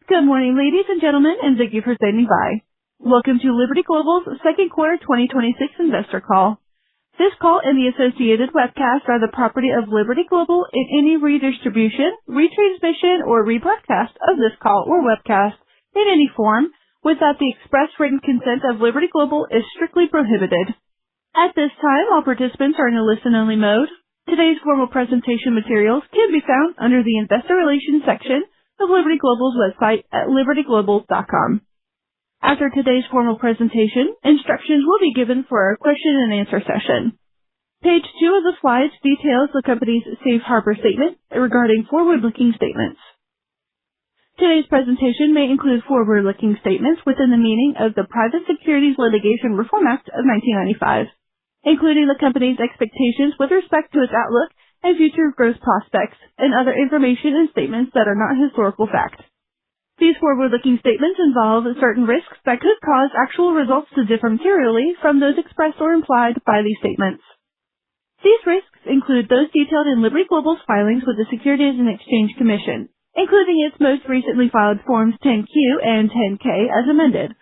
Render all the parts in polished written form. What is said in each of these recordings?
Good morning, ladies and gentlemen, and thank you for standing by. Welcome to Liberty Global's second quarter 2026 investor call. This call and the associated webcast are the property of Liberty Global, and any redistribution, retransmission, or rebroadcast of this call or webcast in any form without the express written consent of Liberty Global is strictly prohibited. At this time, all participants are in a listen-only mode. Today's formal presentation materials can be found under the Investor Relations section of Liberty Global's website at libertyglobal.com. After today's formal presentation, instructions will be given for our question and answer session. Page 2 of the slides details the company's safe harbor statement regarding forward-looking statements. Today's presentation may include forward-looking statements within the meaning of the Private Securities Litigation Reform Act of 1995, including the company's expectations with respect to its outlook and future growth prospects, and other information and statements that are not historical fact. These forward-looking statements involve certain risks that could cause actual results to differ materially from those expressed or implied by these statements. These risks include those detailed in Liberty Global's filings with the Securities and Exchange Commission, including its most recently filed Forms 10-Q and 10-K as amended.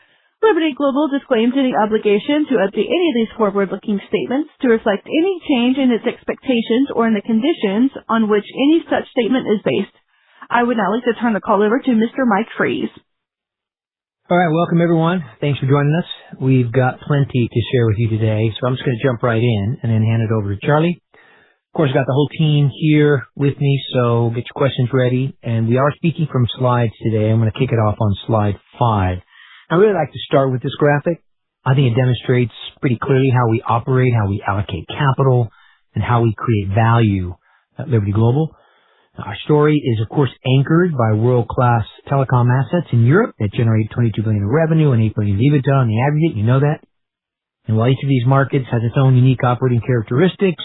Liberty Global disclaims any obligation to update any of these forward-looking statements to reflect any change in its expectations or in the conditions on which any such statement is based. I would now like to turn the call over to Mr. Mike Freeze. All right, welcome everyone. Thanks for joining us. We've got plenty to share with you today, so I'm just going to jump right in and then hand it over to Charlie. Of course, I've got the whole team here with me, so get your questions ready. And we are speaking from slides today. I'm going to kick it off on slide 5. I really like to start with this graphic. I think it demonstrates pretty clearly how we operate, how we allocate capital, and how we create value at Liberty Global. Our story is, of course, anchored by world-class telecom assets in Europe that generate $22 billion in revenue and $8 billion in EBITDA on the aggregate. You know that. And while each of these markets has its own unique operating characteristics,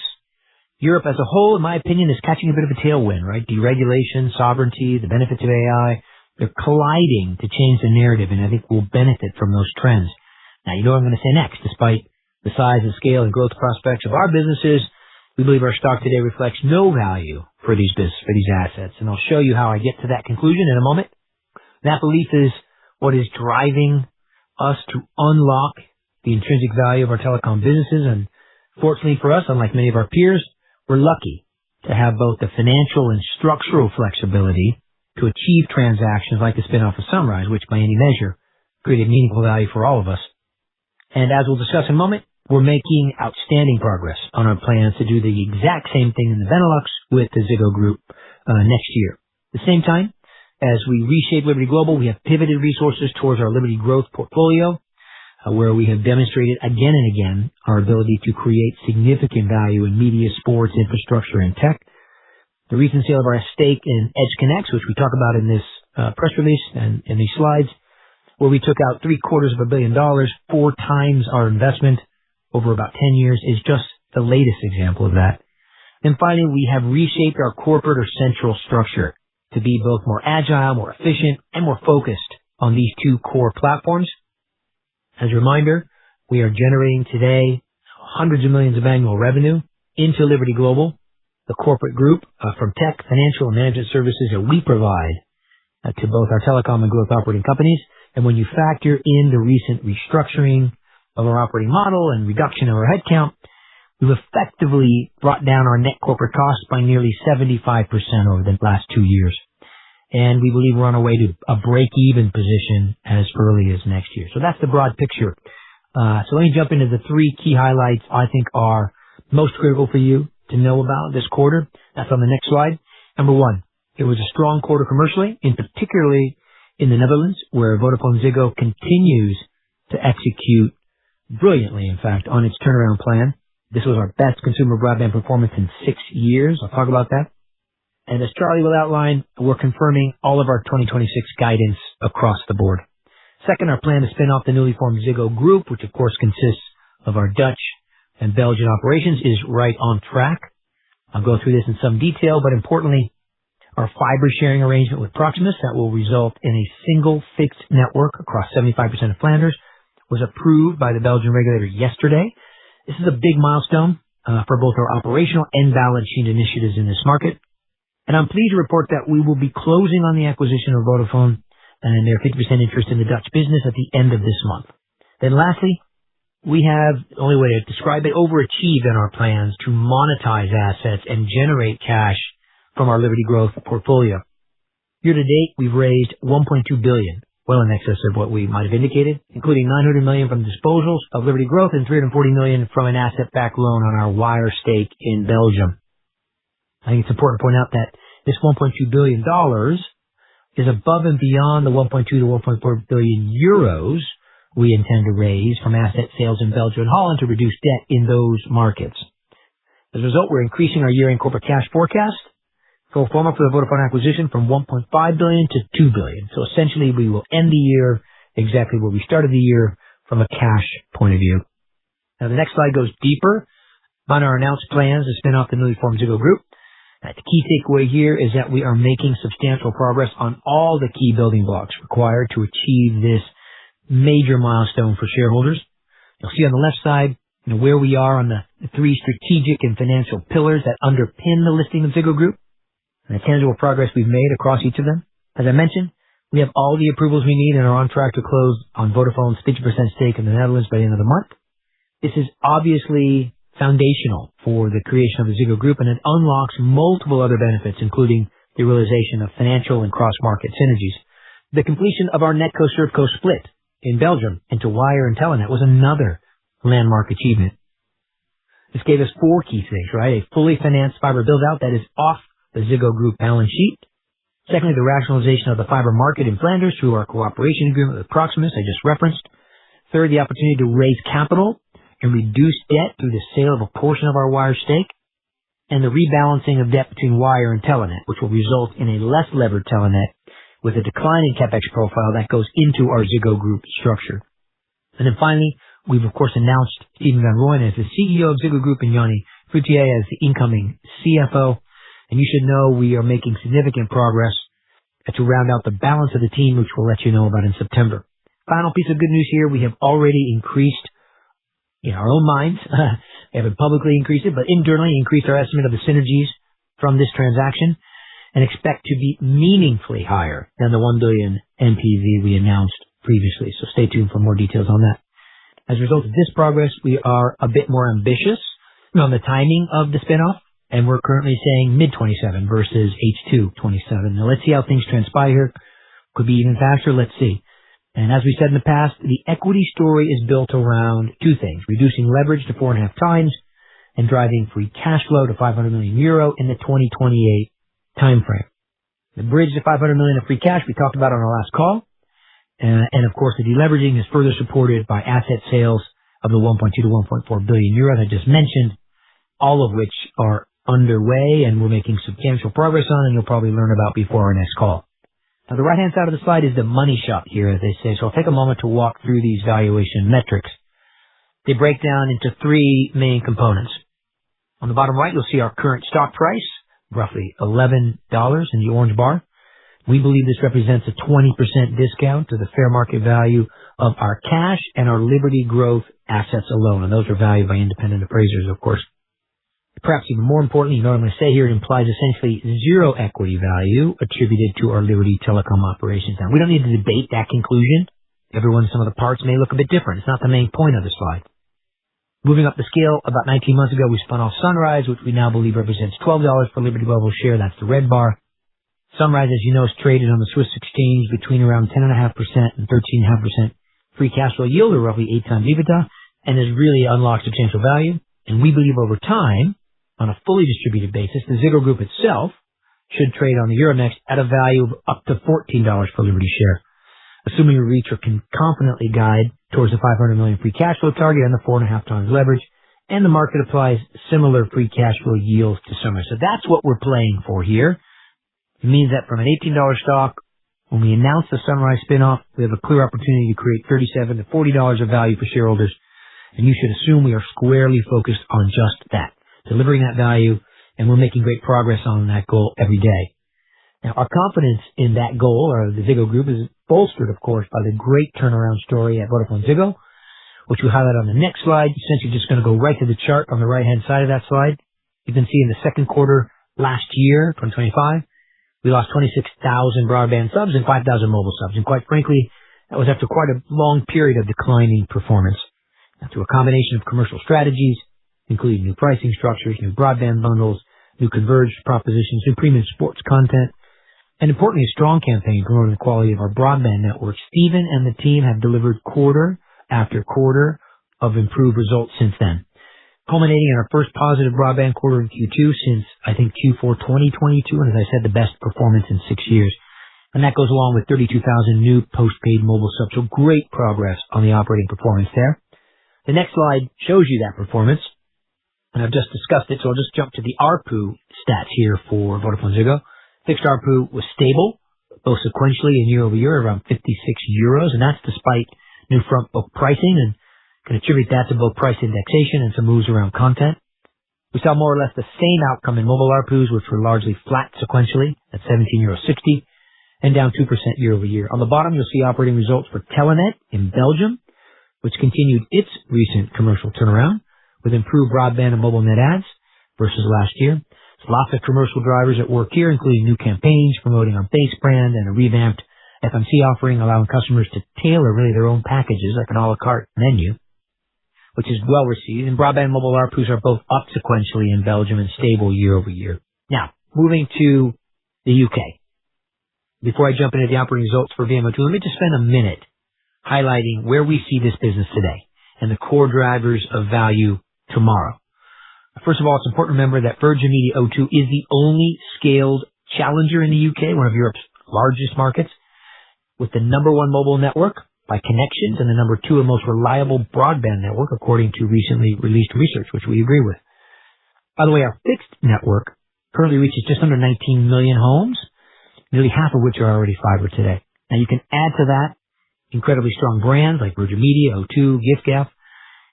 Europe as a whole, in my opinion, is catching a bit of a tailwind, right? Deregulation, sovereignty, the benefits of AI. They're colliding to change the narrative, and I think we'll benefit from those trends. Now, you know what I'm going to say next. Despite the size and scale and growth prospects of our businesses, we believe our stock today reflects no value for these assets, and I'll show you how I get to that conclusion in a moment. That belief is what is driving us to unlock the intrinsic value of our telecom businesses, and fortunately for us, unlike many of our peers, we're lucky to have both the financial and structural flexibility to achieve transactions like the spin-off of Sunrise, which by any measure created meaningful value for all of us. And as we'll discuss in a moment, we're making outstanding progress on our plans to do the exact same thing in the Benelux with the Ziggo Group next year. At the same time, as we reshape Liberty Global, we have pivoted resources towards our Liberty Growth portfolio, where we have demonstrated again and again our ability to create significant value in media, sports, infrastructure, and tech. The recent sale of our stake in EdgeConneX, which we talk about in this press release and in these slides, where we took out $750 million, 4 times our investment over about 10 years, is just the latest example of that. And finally, we have reshaped our corporate or central structure to be both more agile, more efficient, and more focused on these 2 core platforms. As a reminder, we are generating today hundreds of millions of annual revenue into Liberty Global, the corporate group from tech, financial, and management services that we provide to both our telecom and growth operating companies. And when you factor in the recent restructuring of our operating model and reduction of our headcount, we've effectively brought down our net corporate costs by nearly 75% over the last 2 years. And we believe we're on our way to a break-even position as early as next year. So that's the broad picture. So let me jump into the 3 key highlights I think are most critical for you to know about this quarter. That's on the next slide. Number 1, it was a strong quarter commercially, in particularly in the Netherlands, where VodafoneZiggo continues to execute brilliantly, in fact, on its turnaround plan. This was our best consumer broadband performance in 6 years. I'll talk about that. And as Charlie will outline, we're confirming all of our 2026 guidance across the board. Second, our plan to spin off the newly formed Ziggo Group, which of course consists of our Dutch and Belgian operations, is right on track. I'll go through this in some detail, but importantly, our fiber sharing arrangement with Proximus that will result in a single fixed network across 75% of Flanders was approved by the Belgian regulator yesterday. This is a big milestone for both our operational and balance sheet initiatives in this market. And I'm pleased to report that we will be closing on the acquisition of Vodafone and their 50% interest in the Dutch business at the end of this month. Then lastly, we have, the only way to describe it, overachieved in our plans to monetize assets and generate cash from our Liberty Growth portfolio. Year to date, we've raised $1.2 billion, well in excess of what we might have indicated, including $900 million from disposals of Liberty Growth and $340 million from an asset-backed loan on our wire stake in Belgium. I think it's important to point out that this $1.2 billion is above and beyond the 1.2 to 1.4 billion euros we intend to raise from asset sales in Belgium and Holland to reduce debt in those markets. As a result, we're increasing our year-end corporate cash forecast, pro forma for the Vodafone acquisition, from $1.5 billion to $2 billion. So essentially, we will end the year exactly where we started the year from a cash point of view. Now, the next slide goes deeper on our announced plans to spin off the newly formed Ziggo Group. The key takeaway here is that we are making substantial progress on all the key building blocks required to achieve this major milestone for shareholders. You'll see on the left side, where we are on the three strategic and financial pillars that underpin the listing of Ziggo Group and the tangible progress we've made across each of them. As I mentioned, we have all the approvals we need and are on track to close on Vodafone's 50% stake in the Netherlands by the end of the month. This is obviously foundational for the creation of the Ziggo Group, and it unlocks multiple other benefits, including the realization of financial and cross-market synergies. The completion of our NetCo-ServCo split in Belgium into Wire and Telenet was another landmark achievement. This gave us four key things, right? A fully financed fiber build-out that is off the Ziggo Group balance sheet. Secondly, the rationalization of the fiber market in Flanders through our cooperation agreement with Proximus I just referenced. Third, the opportunity to raise capital and reduce debt through the sale of a portion of our Wire stake. And the rebalancing of debt between Wire and Telenet, which will result in a less levered Telenet with a declining CapEx profile that goes into our Ziggo Group structure. And then finally, we've of course announced Steven Van Rooyen as the CEO of Ziggo Group and Yanni Frutier as the incoming CFO. And you should know we are making significant progress to round out the balance of the team, which we'll let you know about in September. Final piece of good news here, we have already increased, in our own minds, we haven't publicly increased it, but internally increased our estimate of the synergies from this transaction and expect to be meaningfully higher than the $1 billion NPV we announced previously. So stay tuned for more details on that. As a result of this progress, we are a bit more ambitious on the timing of the spinoff, and we're currently saying mid-27 versus H2 27. Now let's see how things transpire. Could be even faster. Let's see. And as we said in the past, the equity story is built around two things: reducing leverage to 4.5 times and driving free cash flow to €500 million in the 2028 timeframe. The bridge to $500 million of free cash we talked about on our last call. And of course, the deleveraging is further supported by asset sales of the 1.2 to 1.4 billion euros I just mentioned, all of which are underway and we're making substantial progress on, and you'll probably learn about before our next call. Now, the right-hand side of the slide is the money shot here, as they say, so I'll take a moment to walk through these valuation metrics. They break down into three main components. On the bottom right, you'll see our current stock price, roughly $11 in the orange bar. We believe this represents a 20% discount to the fair market value of our cash and our Liberty Growth assets alone, and those are valued by independent appraisers, of course. Perhaps even more importantly, you know what I'm going to say here, it implies essentially zero equity value attributed to our Liberty Telecom operations. Now, we don't need to debate that conclusion. Everyone, some of the parts may look a bit different. It's not the main point of the slide. Moving up the scale, about 19 months ago, we spun off Sunrise, which we now believe represents $12 per Liberty Global share. That's the red bar. Sunrise, as you know, is traded on the Swiss exchange between around 10.5% and 13.5% free cash flow yield, or roughly 8 times EBITDA, and has really unlocked substantial value. And we believe over time, on a fully distributed basis, the Ziggo Group itself should trade on the Euronext at a value of up to $14 per Liberty share, assuming we reach or can confidently guide towards the $500 million free cash flow target and the 4.5 times leverage, and the market applies similar free cash flow yields to Sunrise. So that's what we're playing for here. It means that from an $18 stock, when we announce the Sunrise spinoff, we have a clear opportunity to create $37 to $40 of value for shareholders, and you should assume we are squarely focused on just that, delivering that value, and we're making great progress on that goal every day. Now, our confidence in that goal, or the Ziggo Group, is bolstered, of course, by the great turnaround story at Vodafone Ziggo, which we highlight on the next slide. Essentially, just going to go right to the chart on the right-hand side of that slide. You can see in the second quarter last year, 2025, We lost 26,000 broadband subs and 5,000 mobile subs. And quite frankly, that was after quite a long period of declining performance. Now, through a combination of commercial strategies, including new pricing structures, new broadband bundles, new converged propositions, new premium sports content, and importantly, a strong campaign promoting the quality of our broadband network, Stephen and the team have delivered quarter after quarter of improved results since then, culminating in our first positive broadband quarter in Q2 since, I think, Q4 2022, and as I said, the best performance in 6 years. And that goes along with 32,000 new postpaid mobile subs, so great progress on the operating performance there. The next slide shows you that performance, and I've just discussed it, so I'll just jump to the ARPU stats here for Vodafone Ziggo. Fixed ARPU was stable, both sequentially and year over year, around 56 euros, and that's despite new front book pricing, and can attribute that to both price indexation and some moves around content. We saw more or less the same outcome in mobile ARPUs, which were largely flat sequentially at €17.60 and down 2% year over year. On the bottom, you'll see operating results for Telenet in Belgium, which continued its recent commercial turnaround with improved broadband and mobile net adds versus last year. Lots of commercial drivers at work here, including new campaigns promoting our base brand and a revamped FMC offering, allowing customers to tailor really their own packages like an a la carte menu, which is well received. And broadband and mobile ARPUs are both up sequentially in Belgium and stable year over year. Now, moving to the UK. Before I jump into the operating results for VMO2, let me just spend a minute highlighting where we see this business today and the core drivers of value tomorrow. First of all, it's important to remember that Virgin Media O2 is the only scaled challenger in the UK, one of Europe's largest markets, with the number one mobile network by connections and the number two and most reliable broadband network, according to recently released research, which we agree with. By the way, our fixed network currently reaches just under 19 million homes, nearly half of which are already fiber today. Now, you can add to that incredibly strong brands like Virgin Media, O2, giffgaff,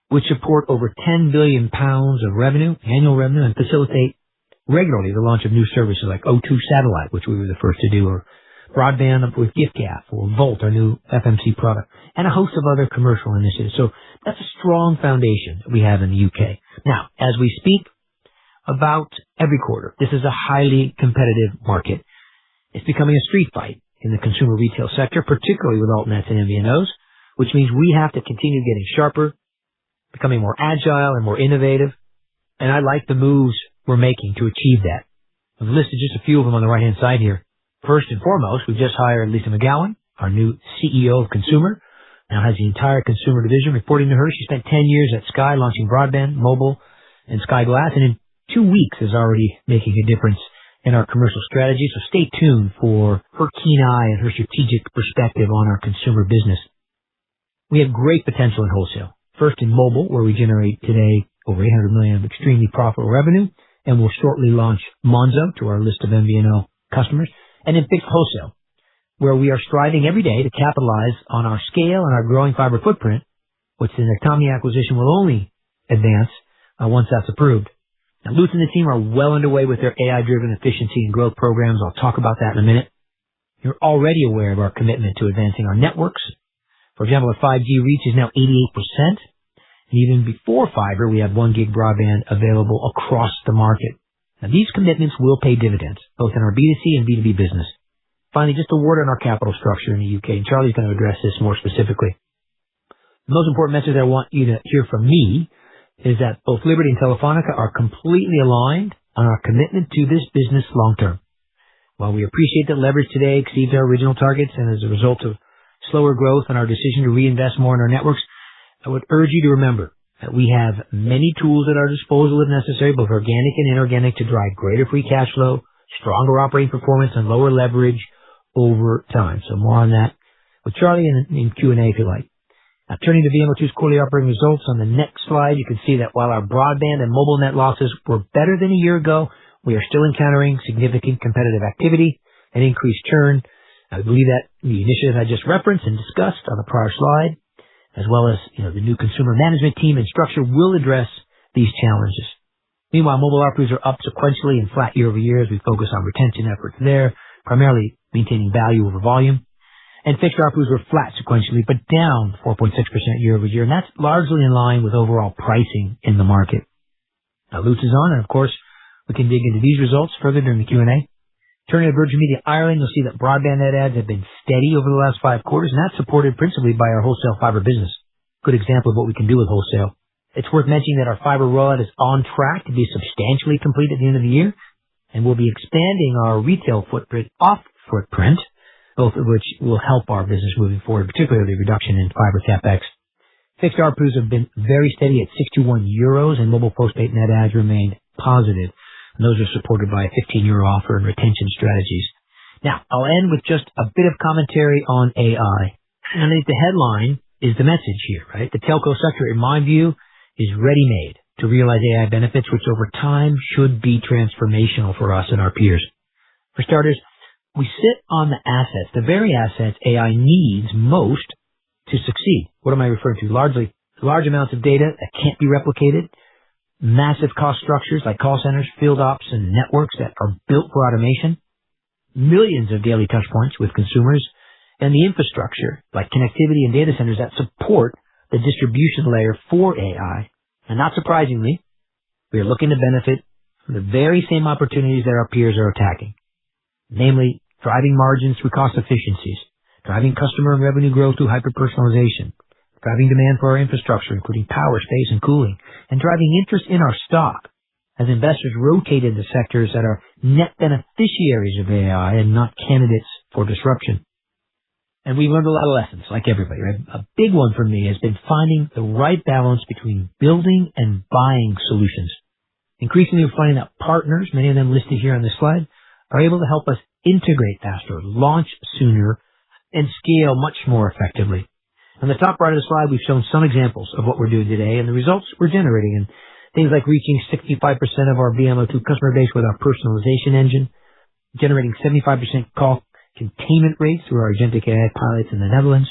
which support over £10 billion of revenue, annual revenue, and facilitate regularly the launch of new services like O2 Satellite, which we were the first to do, or broadband with giffgaff, or Volt, our new FMC product, and a host of other commercial initiatives. So that's a strong foundation that we have in the UK. Now, as we speak about every quarter, this is a highly competitive market. It's becoming a street fight in the consumer retail sector, particularly with altnets and MVNOs, which means we have to continue getting sharper, becoming more agile and more innovative, and I like the moves we're making to achieve that. I've listed just a few of them on the right-hand side here. First and foremost, we've just hired Lisa McGowan, our new CEO of Consumer, now has the entire consumer division reporting to her. She spent 10 years at Sky launching broadband, mobile, and Sky Glass, and in 2 weeks is already making a difference in our commercial strategy, so stay tuned for her keen eye and her strategic perspective on our consumer business. We have great potential in wholesale. First in mobile, where we generate today over $800 million of extremely profitable revenue, and we'll shortly launch Monzo to our list of MVNO customers. And in fixed wholesale, where we are striving every day to capitalize on our scale and our growing fiber footprint, which the Nectami acquisition will only advance once that's approved. Now, Lutz and the team are well underway with their AI-driven efficiency and growth programs. I'll talk about that in a minute. You're already aware of our commitment to advancing our networks. For example, our 5G reach is now 88%. And even before fiber, we have 1 gig broadband available across the market. Now, these commitments will pay dividends, both in our B2C and B2B business. Finally, just a word on our capital structure in the UK, and Charlie's going to address this more specifically. The most important message I want you to hear from me is that both Liberty and Telefonica are completely aligned on our commitment to this business long term. While we appreciate that leverage today exceeds our original targets, and as a result of slower growth and our decision to reinvest more in our networks, I would urge you to remember that we have many tools at our disposal if necessary, both organic and inorganic, to drive greater free cash flow, stronger operating performance, and lower leverage over time. So more on that with Charlie in Q&A if you like. Now, turning to VMO2's quarterly operating results, on the next slide, you can see that while our broadband and mobile net losses were better than a year ago, we are still encountering significant competitive activity and increased churn. I believe that the initiatives I just referenced and discussed on the prior slide, as well as the new consumer management team and structure, will address these challenges. Meanwhile, mobile ARPUs are up sequentially and flat year over year as we focus on retention efforts there, primarily maintaining value over volume. And fixed ARPUs were flat sequentially, but down 4.6% year over year, and that's largely in line with overall pricing in the market. Now, Lutz is on, and of course, we can dig into these results further during the Q&A. Turning to Virgin Media Ireland, you'll see that broadband net adds have been steady over the last 5 quarters, and that's supported principally by our wholesale fiber business. Good example of what we can do with wholesale. It's worth mentioning that our fiber rollout is on track to be substantially complete at the end of the year, and we'll be expanding our retail footprint off footprint, both of which will help our business moving forward, particularly the reduction in fiber capex. Fixed ARPUs have been very steady at €61, and mobile postpaid net adds remained positive. And those are supported by a €15 offer and retention strategies. Now, I'll end with just a bit of commentary on AI. And I think the headline is the message here, right? The telco sector, in my view, is ready-made to realize AI benefits, which over time should be transformational for us and our peers. For starters, we sit on the assets, the very assets AI needs most to succeed. What am I referring to? Large amounts of data that can't be replicated, massive cost structures like call centers, field ops, and networks that are built for automation, millions of daily touch points with consumers, and the infrastructure like connectivity and data centers that support the distribution layer for AI. And not surprisingly, we are looking to benefit from the very same opportunities that our peers are attacking, namely driving margins through cost efficiencies, driving customer and revenue growth through hyper-personalization, driving demand for our infrastructure, including power, space, and cooling, and driving interest in our stock as investors rotate into sectors that are net beneficiaries of AI and not candidates for disruption. And we've learned a lot of lessons, like everybody, right? A big one for me has been finding the right balance between building and buying solutions. Increasingly, we're finding that partners, many of them listed here on this slide, are able to help us integrate faster, launch sooner, and scale much more effectively. On the top right of the slide, we've shown some examples of what we're doing today and the results we're generating, and things like reaching 65% of our VMO2 customer base with our personalization engine, generating 75% call containment rates through our agentic AI pilots in the Netherlands,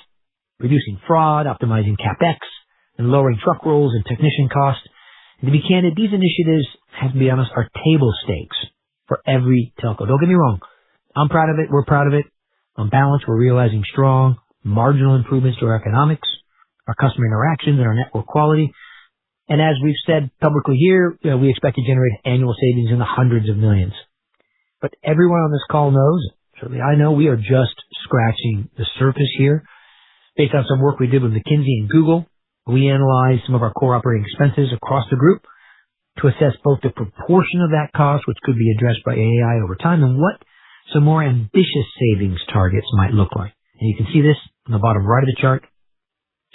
reducing fraud, optimizing CapEx, and lowering truck rolls and technician costs. And to be candid, these initiatives, have to be honest, are table stakes for every telco. Don't get me wrong. I'm proud of it. We're proud of it. On balance, we're realizing strong marginal improvements to our economics, our customer interactions, and our network quality. And as we've said publicly here, we expect to generate annual savings in the hundreds of millions. But everyone on this call knows, certainly I know, we are just scratching the surface here. Based on some work we did with McKinsey and Google, we analyzed some of our core operating expenses across the group to assess both the proportion of that cost, which could be addressed by AI over time, and what some more ambitious savings targets might look like. And you can see this on the bottom right of the chart.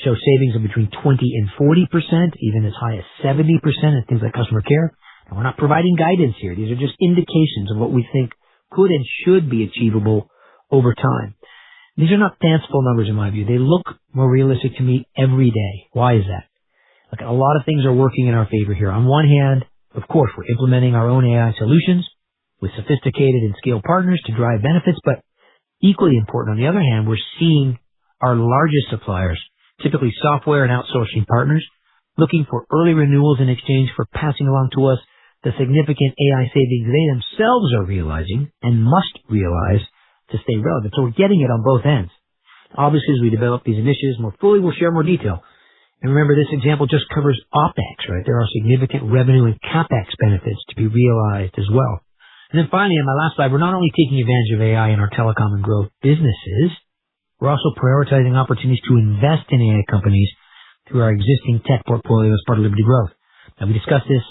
Show savings of between 20 and 40%, even as high as 70% in things like customer care. And we're not providing guidance here. These are just indications of what we think could and should be achievable over time. These are not fanciful numbers in my view. They look more realistic to me every day. Why is that? Look, a lot of things are working in our favor here. On one hand, of course, we're implementing our own AI solutions with sophisticated and scaled partners to drive benefits, but equally important, on the other hand, we're seeing our largest suppliers, typically software and outsourcing partners, looking for early renewals in exchange for passing along to us the significant AI savings they themselves are realizing and must realize to stay relevant. So we're getting it on both ends. Obviously, as we develop these initiatives more fully, we'll share more detail. And remember, this example just covers OpEx, right? There are significant revenue and CapEx benefits to be realized as well. And then finally, on my last slide, we're not only taking advantage of AI in our telecom and growth businesses, we're also prioritizing opportunities to invest in AI companies through our existing tech portfolio as part of Liberty Growth. Now, we discussed this,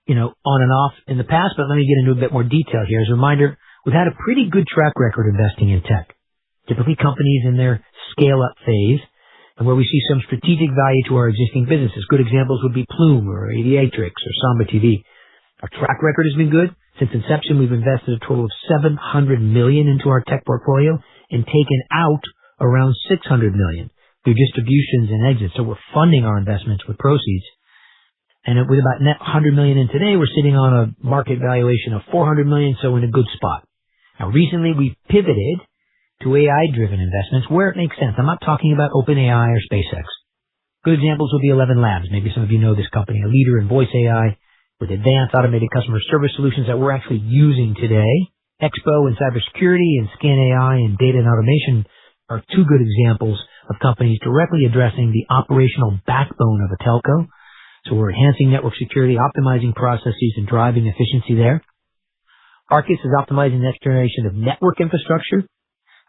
on and off in the past, but let me get into a bit more detail here. As a reminder, we've had a pretty good track record investing in tech, typically companies in their scale-up phase, and where we see some strategic value to our existing businesses. Good examples would be Plume or Aviatrix or Samba TV. Our track record has been good. Since inception, we've invested a total of $700 million into our tech portfolio and taken out around $600 million through distributions and exits. So we're funding our investments with proceeds. And with about net $100 million in today, we're sitting on a market valuation of $400 million, so in a good spot. Now, recently we've pivoted to AI-driven investments where it makes sense. I'm not talking about OpenAI or SpaceX. Good examples would be 11 Labs. Maybe some of you know this company, a leader in voice AI with advanced automated customer service solutions that we're actually using today. Expo in cybersecurity and Scan AI in data and automation are two good examples of companies directly addressing the operational backbone of a telco. So we're enhancing network security, optimizing processes, and driving efficiency there. Arcus is optimizing the next generation of network infrastructure,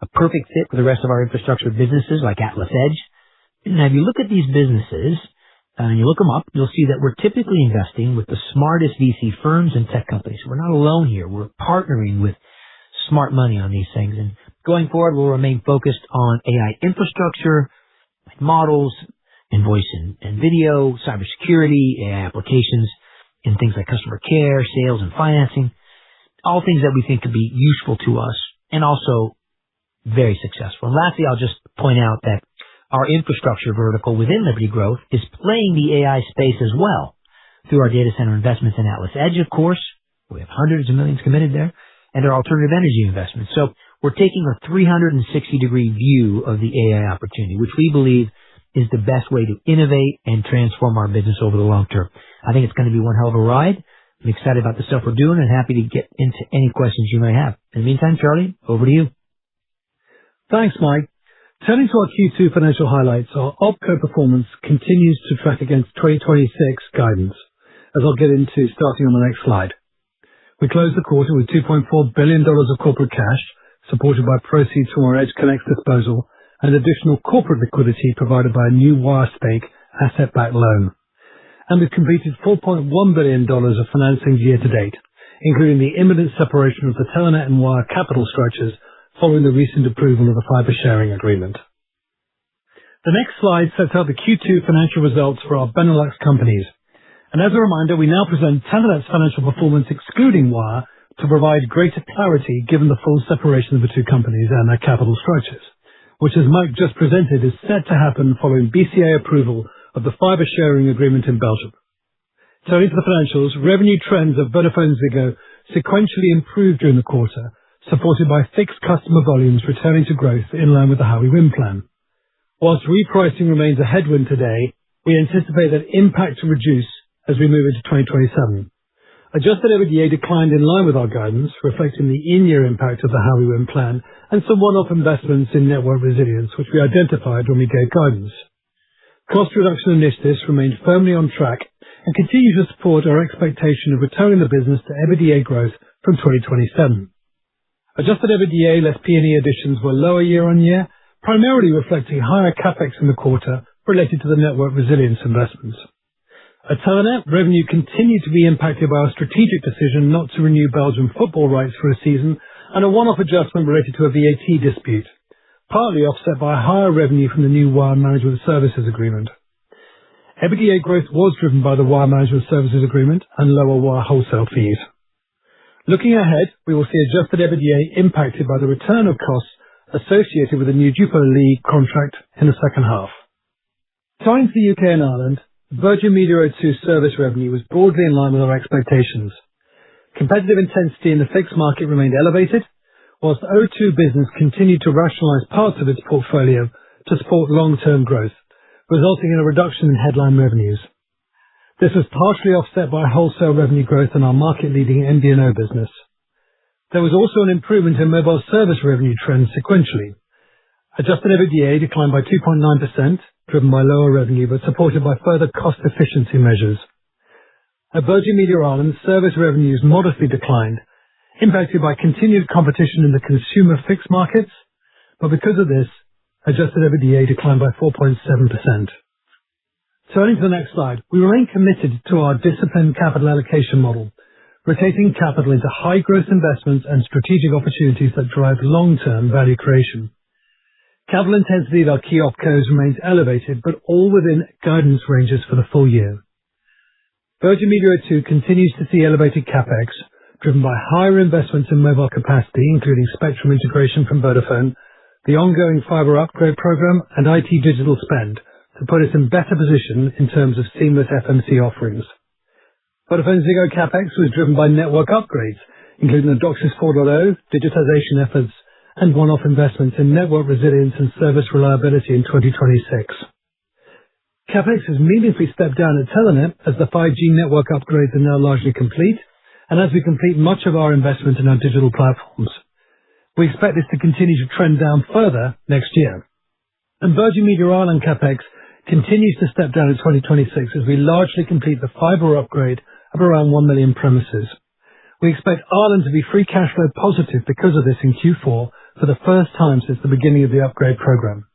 a perfect fit for the rest of our infrastructure businesses like Atlas Edge. Now, if you look at these businesses, and you look them up, you'll see that we're typically investing with the smartest VC firms and tech companies. We're not alone here. We're partnering with smart money on these things. And going forward, we'll remain focused on AI infrastructure, models, and voice and video, cybersecurity, AI applications, and things like customer care, sales, and financing. All things that we think could be useful to us and also very successful. And lastly, I'll just point out that our infrastructure vertical within Liberty Growth is playing the AI space as well through our data center investments in Atlas Edge, of course. We have hundreds of millions committed there, and our alternative energy investments. So we're taking a 360-degree view of the AI opportunity, which we believe is the best way to innovate and transform our business over the long term. I think it's going to be one hell of a ride. I'm excited about the stuff we're doing and happy to get into any questions you may have. In the meantime, Charlie, over to you. Thanks, Mike. Turning to our Q2 financial highlights, our OpCo performance continues to track against 2026 guidance, as I'll get into starting on the next slide. We closed the quarter with $2.4 billion of corporate cash, supported by proceeds from our EdgeConneX disposal and additional corporate liquidity provided by a new Wire stake asset-backed loan. And we've completed $4.1 billion of financing year to date, including the imminent separation of the Telenet and Wire capital structures following the recent approval of the fiber sharing agreement. The next slide sets out the Q2 financial results for our Benelux companies. And as a reminder, we now present Telenet's financial performance excluding Wire to provide greater clarity given the full separation of the two companies and their capital structures, which, as Mike just presented, is set to happen following BCA approval of the fiber sharing agreement in Belgium. Turning to the financials, revenue trends of Vodafone Ziggo sequentially improved during the quarter, supported by fixed customer volumes returning to growth in line with the How We Win plan. Whilst repricing remains a headwind today, we anticipate that impact to reduce as we move into 2027. Adjusted EBITDA declined in line with our guidance, reflecting the in-year impact of the How We Win plan and some one-off investments in network resilience, which we identified when we gave guidance. Cost reduction initiatives remain firmly on track and continue to support our expectation of returning the business to EBITDA growth from 2027. Adjusted EBITDA less P&E additions were lower year-on-year, primarily reflecting higher CapEx in the quarter related to the network resilience investments. At Telenet, revenue continued to be impacted by our strategic decision not to renew Belgian football rights for a season and a one-off adjustment related to a VAT dispute, partly offset by higher revenue from the new Wire Management Services Agreement. EBITDA growth was driven by the Wire Management Services Agreement and lower Wire wholesale fees. Looking ahead, we will see adjusted EBITDA impacted by the return of costs associated with the new Jupiler League contract in the second half. Turning to the UK and Ireland, Virgin Media O2 service revenue was broadly in line with our expectations. Competitive intensity in the fixed market remained elevated, whilst the O2 business continued to rationalise parts of its portfolio to support long-term growth, resulting in a reduction in headline revenues. This was partially offset by wholesale revenue growth in our market-leading MVNO business. There was also an improvement in mobile service revenue trends sequentially. Adjusted EBITDA declined by 2.9%, driven by lower revenue but supported by further cost efficiency measures. At Virgin Media Ireland, service revenues modestly declined, impacted by continued competition in the consumer fixed markets, but because of this, adjusted EBITDA declined by 4.7%. Turning to the next slide, we remain committed to our disciplined capital allocation model, rotating capital into high-growth investments and strategic opportunities that drive long-term value creation. Capital intensity of our key OpCos remains elevated, but all within guidance ranges for the full year. Virgin Media O2 continues to see elevated CapEx, driven by higher investments in mobile capacity, including spectrum integration from Vodafone, the ongoing fiber upgrade program, and IT digital spend, to put us in better position in terms of seamless FMC offerings. Vodafone Ziggo CapEx was driven by network upgrades, including the DOCSIS 4.0, digitization efforts, and one-off investments in network resilience and service reliability in 2026. CapEx has meaningfully stepped down at Telenet as the 5G network upgrades are now largely complete, and as we complete much of our investment in our digital platforms. We expect this to continue to trend down further next year. And Virgin Media Ireland CapEx continues to step down in 2026 as we largely complete the fiber upgrade of around 1 million premises. We expect Ireland to be free cash flow positive because of this in Q4 for the first time since the beginning of the upgrade program.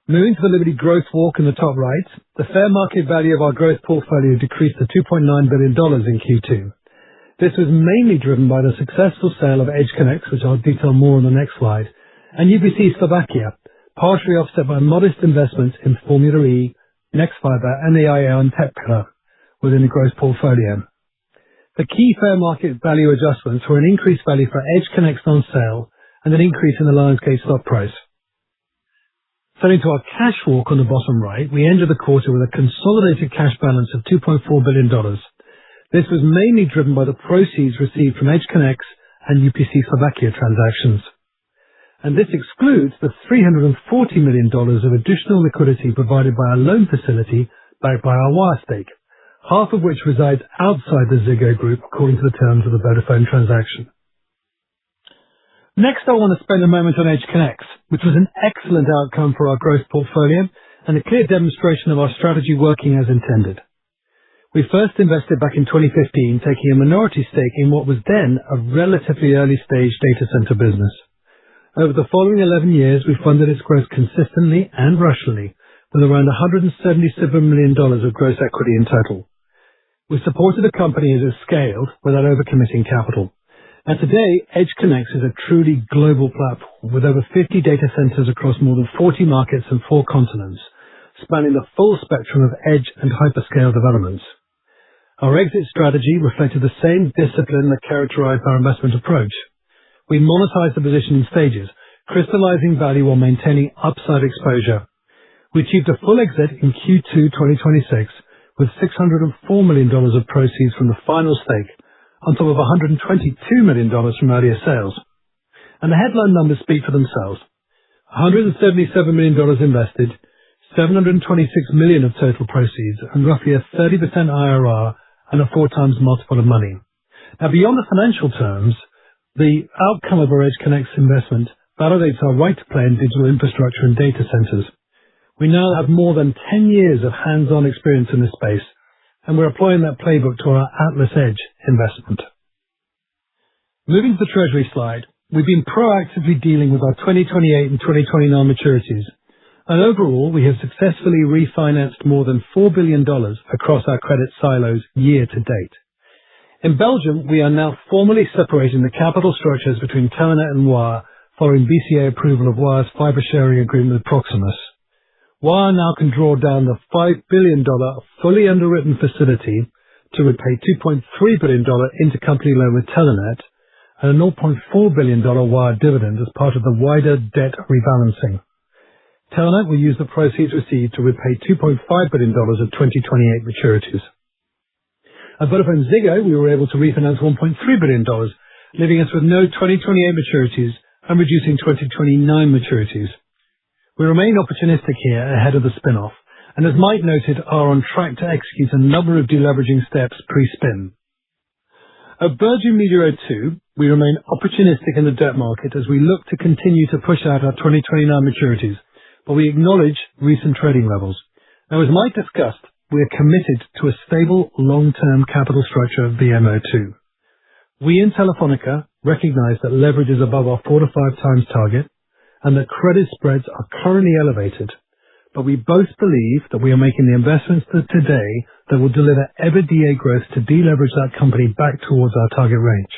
Moving to the Liberty Growth Walk in the top right, the fair market value of our growth portfolio decreased to $2.9 billion in Q2. This was mainly driven by the successful sale of EdgeConneX, which I'll detail more on the next slide, and UBC Slovakia, partially offset by modest investments in Formula E, Nexfibre, and the IAM Tech pillar within the growth portfolio. The key fair market value adjustments were an increased value for EdgeConneX on sale and an increase in the Lionsgate stock price. Turning to our cash walk on the bottom right, we ended the quarter with a consolidated cash balance of $2.4 billion. This was mainly driven by the proceeds received from EdgeConneX and UPC Slovakia transactions. And this excludes the $340 million of additional liquidity provided by our loan facility backed by our Wire stake, half of which resides outside the Ziggo group according to the terms of the Vodafone transaction. Next, I want to spend a moment on EdgeConneX, which was an excellent outcome for our growth portfolio and a clear demonstration of our strategy working as intended. We first invested back in 2015, taking a minority stake in what was then a relatively early-stage data center business. Over the following 11 years, we funded its growth consistently and rationally, with around $177 million of gross equity in total. We supported the company as it scaled without overcommitting capital. And today, EdgeConneX is a truly global platform with over 50 data centers across more than 40 markets and 4 continents, spanning the full spectrum of edge and hyperscale developments. Our exit strategy reflected the same discipline that characterized our investment approach. We monetized the position in stages, crystallizing value while maintaining upside exposure. We achieved a full exit in Q2 2026, with $604 million of proceeds from the final stake, on top of $122 million from earlier sales. And the headline numbers speak for themselves. $177 million invested, $726 million of total proceeds, and roughly a 30% IRR and a 4x multiple of money. Now, beyond the financial terms, the outcome of our EdgeConneX investment validates our right to play in digital infrastructure and data centers. We now have more than 10 years of hands-on experience in this space, and we're applying that playbook to our Atlas Edge investment. Moving to the Treasury slide, we've been proactively dealing with our 2028 and 2029 maturities, and overall we have successfully refinanced more than $4 billion across our credit silos year to date. In Belgium, we are now formally separating the capital structures between Telenet and Wire following BCA approval of Wire's fiber sharing agreement with Proximus. Wire now can draw down the $5 billion fully underwritten facility to repay $2.3 billion intercompany loan with Telenet and a $0.4 billion Wire dividend as part of the wider debt rebalancing. Telenet will use the proceeds received to repay $2.5 billion of 2028 maturities. At Vodafone Ziggo, we were able to refinance $1.3 billion, leaving us with no 2028 maturities and reducing 2029 maturities. We remain opportunistic here ahead of the spin-off, and as Mike noted, are on track to execute a number of deleveraging steps pre-spin. At Virgin Media O2, we remain opportunistic in the debt market as we look to continue to push out our 2029 maturities, but we acknowledge recent trading levels. Now, as Mike discussed, we are committed to a stable, long-term capital structure of VMO2. We in Telefonica recognize that leverage is above our 4 to 5 times target, and that credit spreads are currently elevated, but we both believe that we are making the investments today that will deliver EBITDA growth to deleverage that company back towards our target range.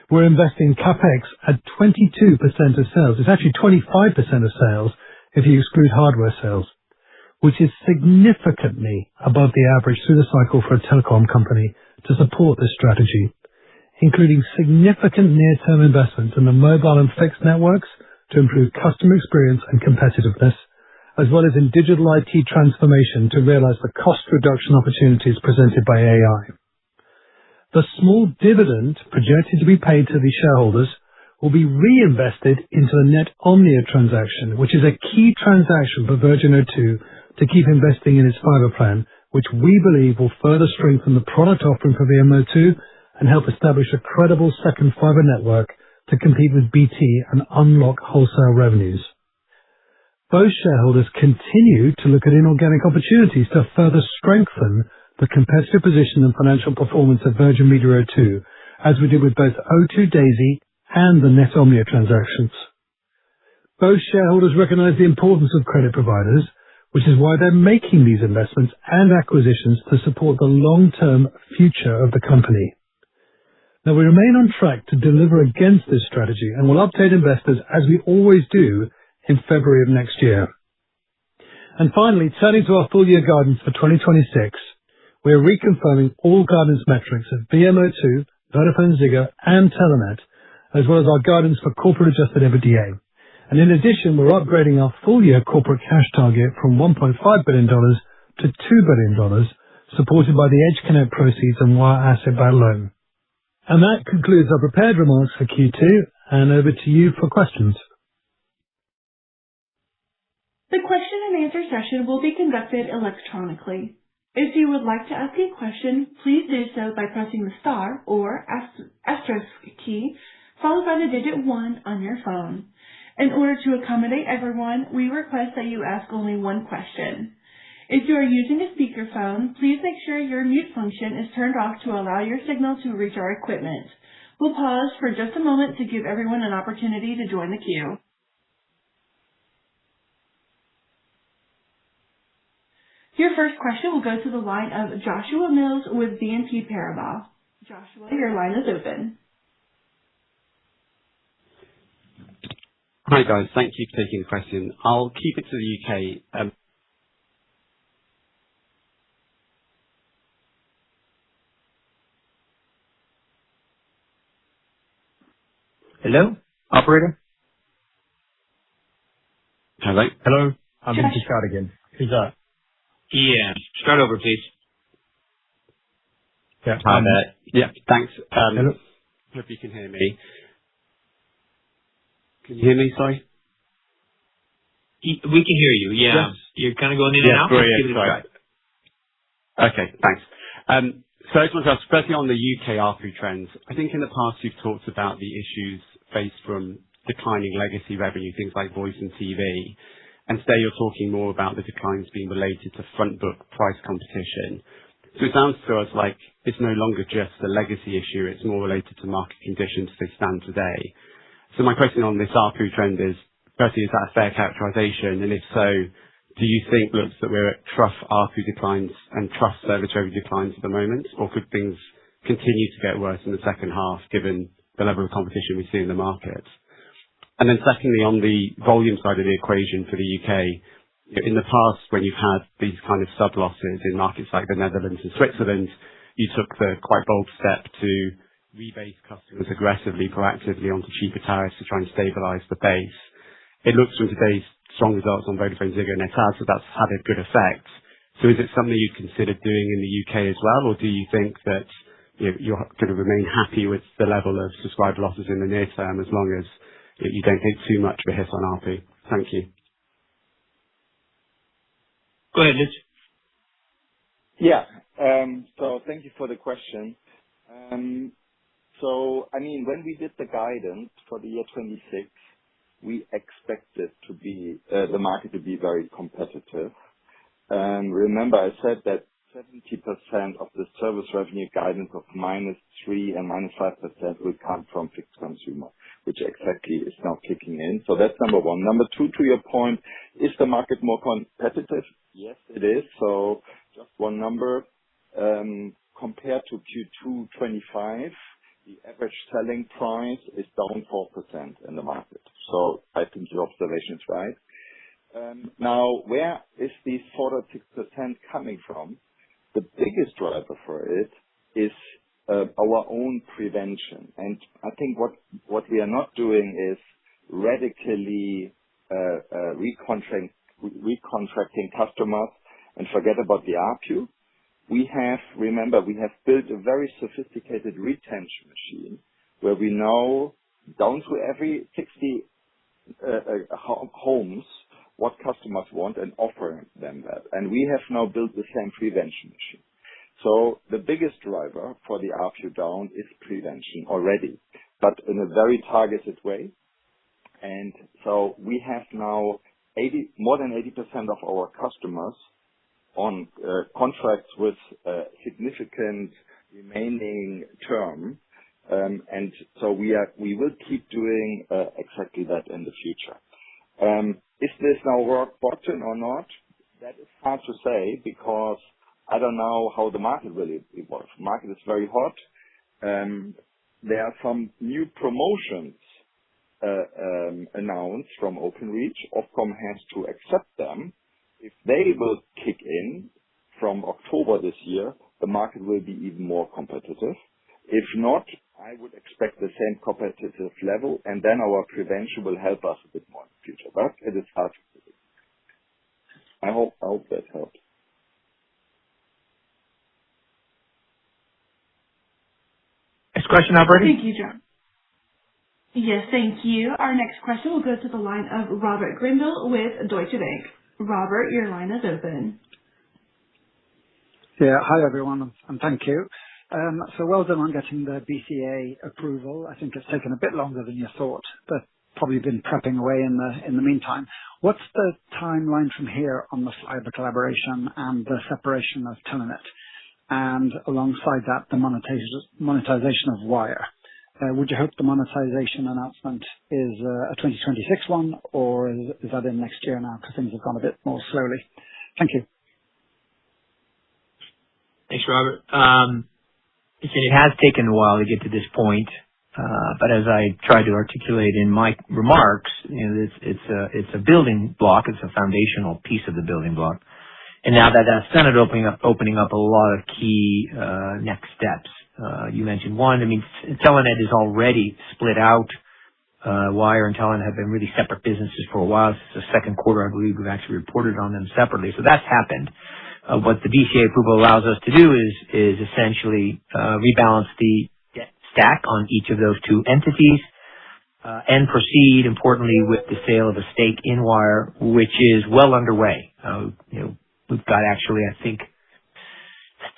We're investing CapEx at 22% of sales. It's actually 25% of sales if you exclude hardware sales, which is significantly above the average through the cycle for a telecom company to support this strategy, including significant near-term investments in the mobile and fixed networks to improve customer experience and competitiveness, as well as in digital IT transformation to realize the cost reduction opportunities presented by AI. The small dividend projected to be paid to the shareholders will be reinvested into the Net Omnia transaction, which is a key transaction for Virgin O2 to keep investing in its fiber plan, which we believe will further strengthen the product offering for VMO2 and help establish a credible second fiber network to compete with BT and unlock wholesale revenues. Both shareholders continue to look at inorganic opportunities to further strengthen the competitive position and financial performance of Virgin Media O2, as we did with both O2 Daisy and the Net Omnia transactions. Both shareholders recognize the importance of credit providers, which is why they're making these investments and acquisitions to support the long-term future of the company. Now, we remain on track to deliver against this strategy and will update investors as we always do in February of next year. And finally, turning to our full year guidance for 2026, we are reconfirming all guidance metrics of VMO2, Vodafone Ziggo, and Telenet, as well as our guidance for corporate adjusted EBITDA. And in addition, we're upgrading our full year corporate cash target from $1.5 billion to $2 billion, supported by the EdgeConnect proceeds and Wire asset-backed loan. And that concludes our prepared remarks for Q2, and over to you for questions. The question and answer session will be conducted electronically. If you would like to ask a question, please do so by pressing the star or asterisk key followed by the digit 1 on your phone. In order to accommodate everyone, we request that you ask only one question. If you are using a speakerphone, please make sure your mute function is turned off to allow your signal to reach our equipment. We'll pause for just a moment to give everyone an opportunity to join the queue. Your first question will go to the line of Joshua Mills with BNP Paribas. Joshua, your line is open. Hi guys, thank you for taking the question. I'll keep it to the UK. Hello? Operator? Hello? Hello? I'm going to start again. Who's that? Yeah. Start over, please. Yeah. Hi there. Yeah, thanks. Hello? Hope you can hear me. Can you hear me, sorry? We can hear you, yeah. Yes. You're kind of going in and out. Brilliant. Give it a try. Okay, thanks. So I just want to ask, firstly on the UK ARPU trends, I think in the past you've talked about the issues faced from declining legacy revenue, things like voice and TV, and today you're talking more about the declines being related to front book price competition. So it sounds to us like it's no longer just a legacy issue, it's more related to market conditions as they stand today. So my question on this ARPU trend is, firstly, is that a fair characterization? And if so, do you think, that we're at trough ARPU declines and trough service revenue declines at the moment, or could things continue to get worse in the second half given the level of competition we see in the market? And then secondly, on the volume side of the equation for the UK, in the past when you've had these kind of sub-losses in markets like the Netherlands and Switzerland, you took the quite bold step to rebase customers aggressively, proactively onto cheaper tariffs to try and stabilize the base. It looks from today's strong results on Vodafone Ziggo Net Adds that that's had a good effect. So is it something you'd consider doing in the UK as well, or do you think that you're going to remain happy with the level of subscriber losses in the near term as long as you don't take too much of a hit on ARPU? Thank you. Go ahead, Liz. Yeah. So thank you for the question. So, I mean, when we did the guidance for the year 26, we expected to be the market to be very competitive. Remember, I said that 70% of the service revenue guidance of -3% and -5% will come from fixed consumer, which exactly is now kicking in. So that's number one. Number two, to your point, is the market more competitive? Yes, it is. So just one number, compared to Q2 25, the average selling price is down 4% in the market. So I think your observation is right. Now, where is these 4.6% coming from? The biggest driver for it is our own prevention. And I think what we are not doing is radically recontracting customers and forget about the ARPU. Remember, we have built a very sophisticated retention machine where we know down to every 60 homes what customers want and offer them that. And we have now built the same prevention machine. So the biggest driver for the ARPU down is prevention already, but in a very targeted way. And so we have now more than 80% of our customers on contracts with significant remaining term. And so we will keep doing exactly that in the future. Is this now rock bottom or not? That is hard to say because I don't know how the market will evolve. The market is very hot. There are some new promotions announced from Openreach. Ofcom has to accept them. If they will kick in from October this year, the market will be even more competitive. If not, I would expect the same competitive level, and then our prevention will help us a bit more in the future. But it is hard to predict. I hope that helps. Next question, operator. Thank you, John. Yes, thank you. Our next question will go to the line of Robert Grindle with Deutsche Bank. Robert, your line is open. Yeah. Hi, everyone, and thank you. So well done on getting the BCA approval. I think it's taken a bit longer than you thought, but probably been prepping away in the meantime. What's the timeline from here on the fiber collaboration and the separation of Telenet? And alongside that, the monetization of wire. Would you hope the monetization announcement is a 2026 one, or is that in next year now because things have gone a bit more slowly? Thank you. Thanks, Robert. It has taken a while to get to this point, but as I tried to articulate in my remarks, it's a building block. It's a foundational piece of the building block. And now that that's done, it opening up a lot of key next steps. You mentioned one. I mean, Telenet is already split out. Wire and Telenet have been really separate businesses for a while. It's the second quarter, I believe, we've actually reported on them separately. So that's happened. What the BCA approval allows us to do is essentially rebalance the debt stack on each of those two entities and proceed, importantly, with the sale of a stake in Wire, which is well underway. We've got actually, I think,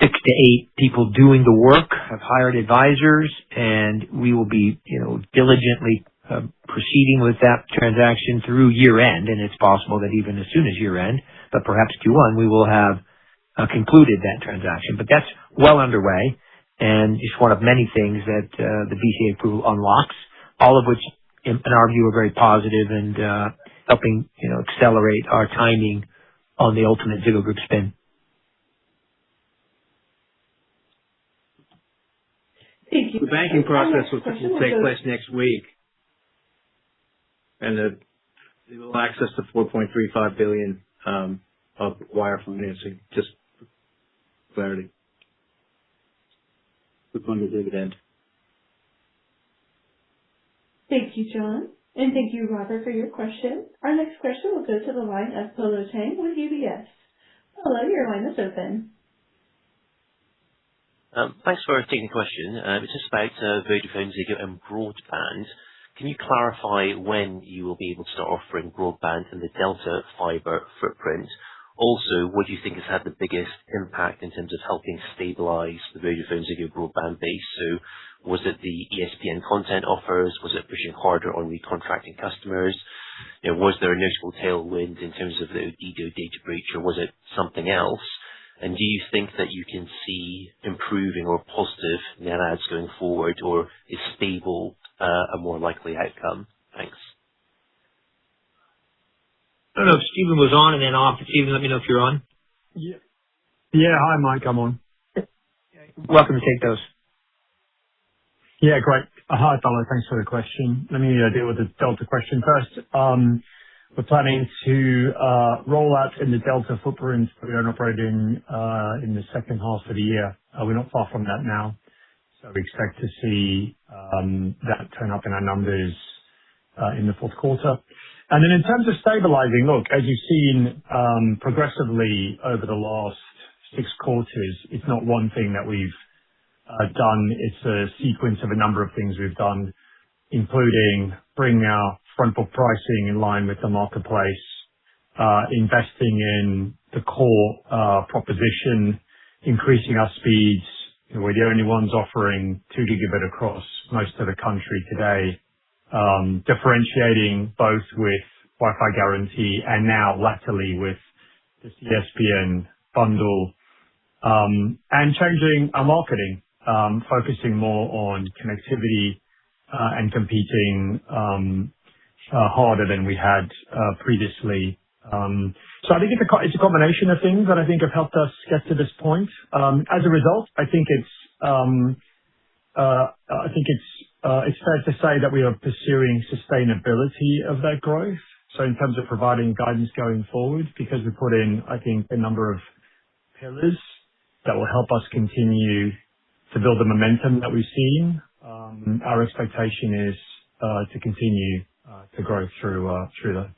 6 to 8 people doing the work. I've hired advisors, and we will be, diligently proceeding with that transaction through year end. And it's possible that even as soon as year end, but perhaps Q1, we will have concluded that transaction. But that's well underway, and just one of many things that the BCA approval unlocks, all of which, in our view, are very positive and helping accelerate our timing on the ultimate Ziggo Group spin. Thank you. The banking process will take place next week, and they will access the 4.35 billion of wire financing. Just for clarity, to fund the dividend. Thank you, John. And thank you, Robert, for your question. Our next question will go to the line of Polo Tang with UBS. Polo, your line is open. Thanks for taking the question. It's just about Vodafone, Ziggo and broadband. Can you clarify when you will be able to start offering broadband in the Delta fiber footprint? Also, what do you think has had the biggest impact in terms of helping stabilize the Vodafone Ziggo broadband base? So was it the ESPN content offers? Was it pushing harder on recontracting customers? Was there a notable tailwind in terms of the Odido data breach, or was it something else? And do you think that you can see improving or positive net adds going forward, or is stable a more likely outcome? Thanks. I don't know if Stephen was on and then off. Stephen, let me know if you're on. Yeah. Hi, Mike. I'm on. Welcome to take those. Yeah, great. Hi, Polo. Thanks for the question. Let me deal with the Delta question first. We're planning to roll out in the Delta footprint that we are operating in the second half of the year. We're not far from that now. So we expect to see that turn up in our numbers in the fourth quarter. And then in terms of stabilizing, look, as you've seen progressively over the last 6 quarters, it's not one thing that we've done. It's a sequence of a number of things we've done, including bringing our front book pricing in line with the marketplace, investing in the core proposition, increasing our speeds. We're the only ones offering 2 gigabit across most of the country today, differentiating both with Wi-Fi guarantee and now latterly with this ESPN bundle, and changing our marketing, focusing more on connectivity and competing harder than we had previously. So I think it's a combination of things that I think have helped us get to this point. As a result, I think it's fair to say that we are pursuing sustainability of that growth. So in terms of providing guidance going forward, because we put in, I think, a number of pillars that will help us continue to build the momentum that we've seen. Our expectation is to continue to grow through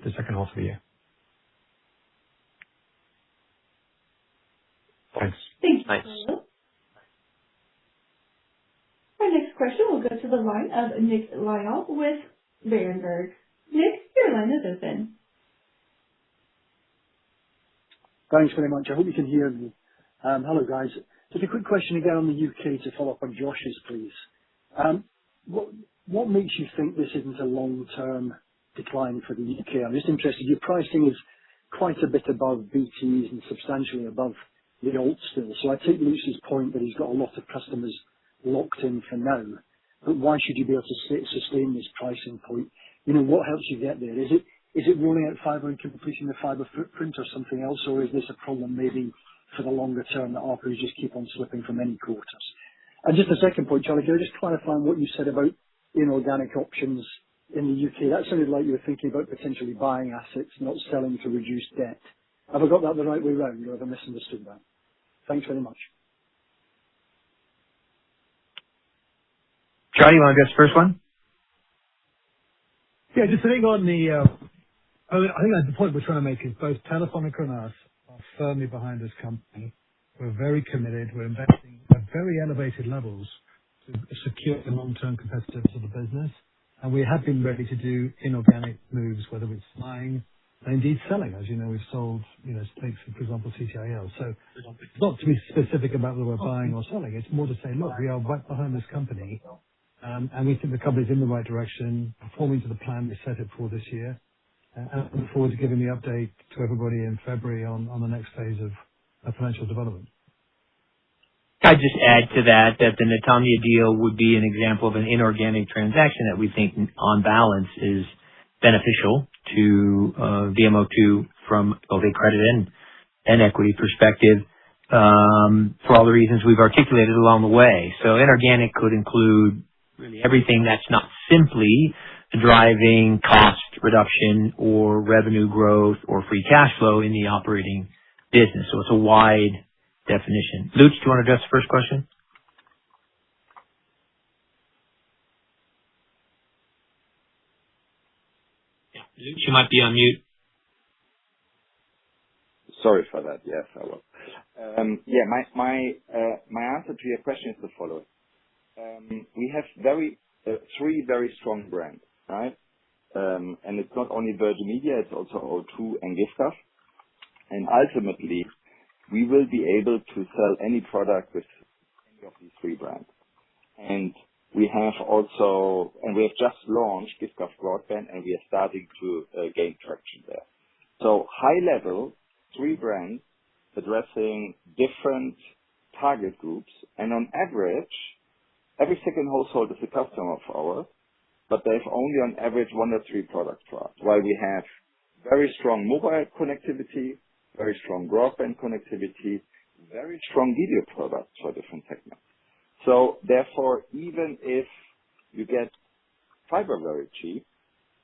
the second half of the year. Thanks. Thank you. Thanks. Our next question will go to the line of Nick Lyle with Berenberg. Nick, your line is open. Thanks very much. I hope you can hear me. Hello, guys. Just a quick question again on the UK to follow up on Josh's, please. What makes you think this isn't a long-term decline for the UK? I'm just interested. Your pricing is quite a bit above BT's and substantially above the alt still. So I take Lucy's point that he's got a lot of customers locked in for now. But why should you be able to sustain this pricing point? You know, what helps you get there? Is it rolling out fibre and completing the fibre footprint or something else, or is this a problem maybe for the longer term that ARPUs just keep on slipping for many quarters? And just a second point, Charlie, can I just clarify on what you said about inorganic options in the UK? That sounded like you were thinking about potentially buying assets, not selling to reduce debt. Have I got that the right way round, or have I misunderstood that? Thanks very much. Charlie, you want to address the first one? Yeah, just sitting on the, I think that's the point we're trying to make is both Telefonica and us are firmly behind this company. We're very committed. We're investing at very elevated levels to secure the long-term competitiveness of the business. And we have been ready to do inorganic moves, whether it's buying and indeed selling. As you know, we've sold, stakes, for example, CTIL. So it's not to be specific about whether we're buying or selling. It's more to say, look, we are right behind this company. And we think the company's in the right direction, performing to the plan we set it for this year. And I look forward to giving the update to everybody in February on the next phase of financial development. I'd just add to that the Netomnia deal would be an example of an inorganic transaction that we think on balance is beneficial to VMO2 from both a credit and equity perspective for all the reasons we've articulated along the way. So inorganic could include really everything that's not simply driving cost reduction or revenue growth or free cash flow in the operating business. So it's a wide definition. Lutz, do you want to address the first question? Yeah, Lutz, you might be on mute. Sorry for that. Yes, I will. My answer to your question is the following. We have three very strong brands, right? And it's not only Virgin Media, it's also O2 and Giffgaff. And ultimately, we will be able to sell any product with any of these three brands. And we have just launched Giffgaff Broadband, and we are starting to gain traction there. So high level, three brands addressing different target groups, and on average, every second household is a customer of ours, but they have only on average one or three products for us, while we have very strong mobile connectivity, very strong broadband connectivity, very strong video products for different segments. So therefore, even if you get fiber very cheap,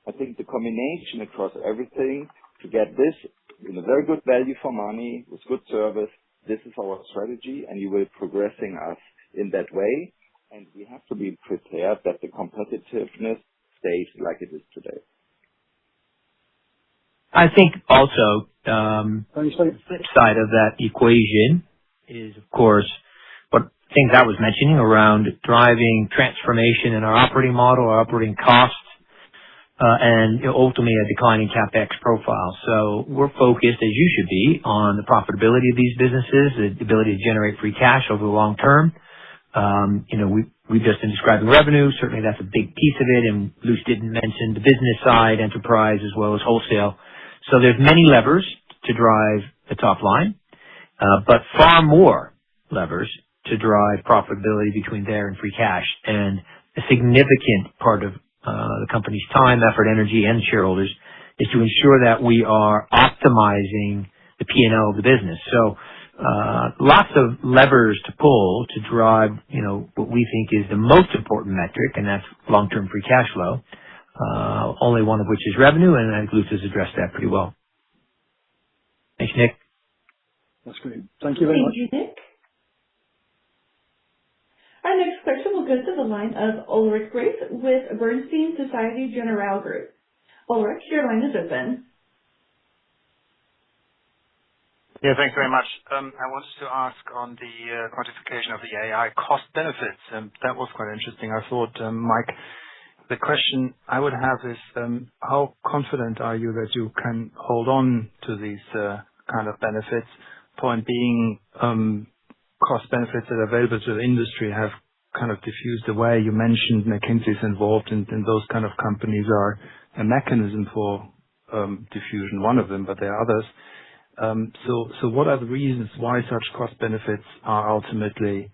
I think the combination across everything to get this in a very good value for money with good service, this is our strategy, and you will progressing us in that way. And we have to be prepared that the competitiveness stays like it is today. I think also the flip side of that equation is, of course, what things I was mentioning around driving transformation in our operating model, our operating costs, and ultimately a declining CapEx profile. So we're focused, as you should be, on the profitability of these businesses, the ability to generate free cash over the long term. We've just been describing revenue. Certainly that's a big piece of it. And Luce didn't mention the business side, enterprise, as well as wholesale. So there's many levers to drive the top line. but far more levers to drive profitability between there and free cash. And a significant part of the company's time, effort, energy, and shareholders is to ensure that we are optimizing the P&L of the business. So lots of levers to pull to drive, what we think is the most important metric, and that's long-term free cash flow. Only one of which is revenue, and I think Lutz has addressed that pretty well. Thanks, Nick. That's great. Thank you very much. Thank you, Nick. Our next question will go to the line of Ulrich Grace with Bernstein Societe Generale Group. Ulrich, your line is open. Yeah, thanks very much. I wanted to ask on the quantification of the AI cost benefits. That was quite interesting. I thought, Mike, the question I would have is, how confident are you that you can hold on to these kind of benefits? Point being, cost benefits that are available to the industry have kind of diffused away. You mentioned McKinsey's involved, and those kind of companies are a mechanism for diffusion, one of them, but there are others. So what are the reasons why such cost benefits are ultimately